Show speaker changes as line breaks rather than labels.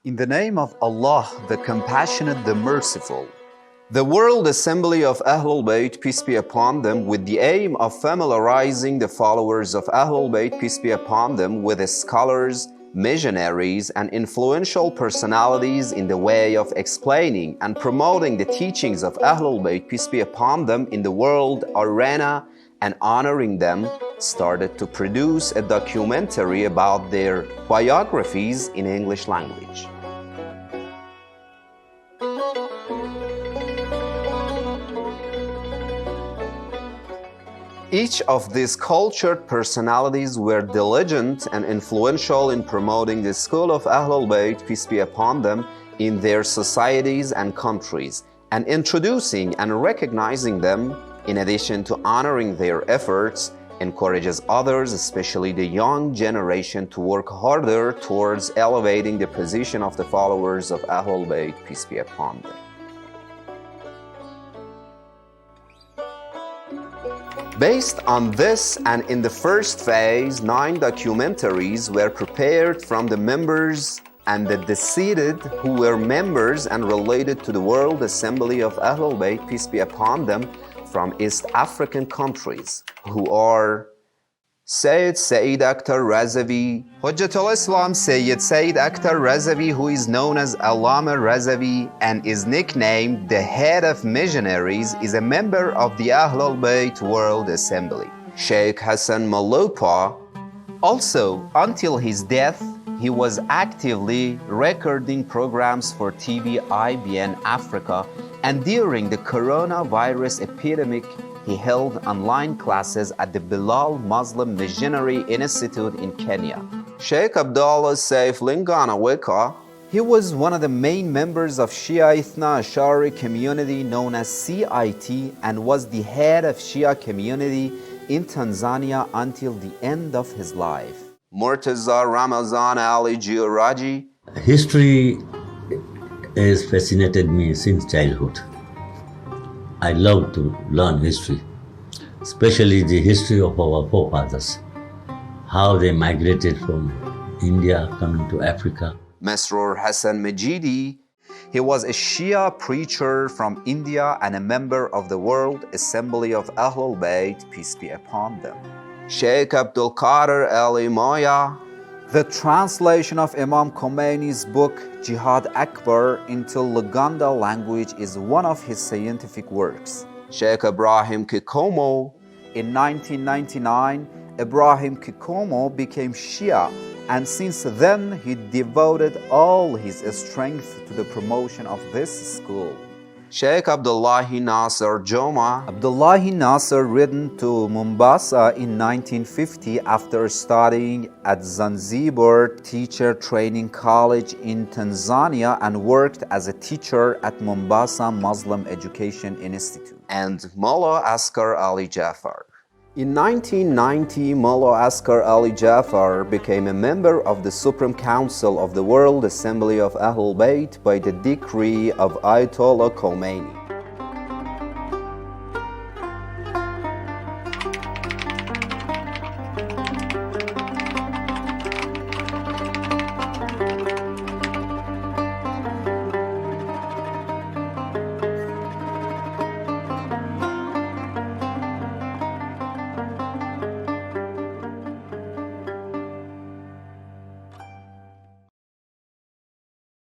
In the name of Allah, the Compassionate, the Merciful. The World Assembly of Ahlul-Bayt, peace be upon them, with the aim of familiarizing the followers of Ahlul-Bayt, peace be upon them, with the scholars, missionaries, and influential personalities in the way of explaining and promoting the teachings of Ahlul-Bayt, peace be upon them, in the world arena and honoring them, started to produce a documentary about their biographies in English language. Each of these cultured personalities were diligent and influential in promoting the school of Ahlul-Bayt, peace be upon them, in their societies and countries, and introducing and recognizing them, in addition to honoring their efforts, encourages others, especially the young generation, to work harder towards elevating the position of the followers of Ahlul-Bayt, peace be upon them. Based on this, and in the first phase, 9 documentaries were prepared from the members and the deceased who were members and related to the World Assembly of Ahlul-Bayt, peace be upon them, from East African countries, who are Sayyid Akhtar Razavi, Hujjatul Islam Sayyid Akhtar Razavi, who is known as Allama Razavi and is nicknamed the head of missionaries, is a member of the Ahlul-Bayt World Assembly. Sheikh Hassan Malopa, also until his death, he was actively recording programs for TV IBN Africa, and during the coronavirus epidemic, he held online classes at the Bilal Muslim Missionary Institute in Kenya. Sheikh Abdullah Saif Linganawika, he was one of the main members of Shia Ithna Ashari community known as CIT, and was the head of Shia community in Tanzania until the end of his life. Murtaza Ramazan Ali Giuraji.
History has fascinated me since childhood. I love to learn history, especially the history of our forefathers, how they migrated from India coming to Africa.
Masroor Hassan Majidi, he was a Shia preacher from India and a member of the World Assembly of Ahlul-Bayt, peace be upon them. Sheikh Abdul Qadir Ali Moya. The translation of Imam Khomeini's book Jihad Akbar into Luganda language is one of his scientific works. Sheikh Ibrahim Kikomo. In 1999, Ibrahim Kikomo became Shia, and since then he devoted all his strength to the promotion of this school. Sheikh Abdullahi Nasser Joma. Abdullahi Nasser returned to Mombasa in 1950 after studying at Zanzibar Teacher Training College in Tanzania and worked as a teacher at Mombasa Muslim Education Institute. And Mullah Asghar Ali Jafar. In 1990, Mullah Asghar Ali Jafar became a member of the Supreme Council of the World Assembly of Ahlul-Bayt by the decree of Ayatollah Khomeini.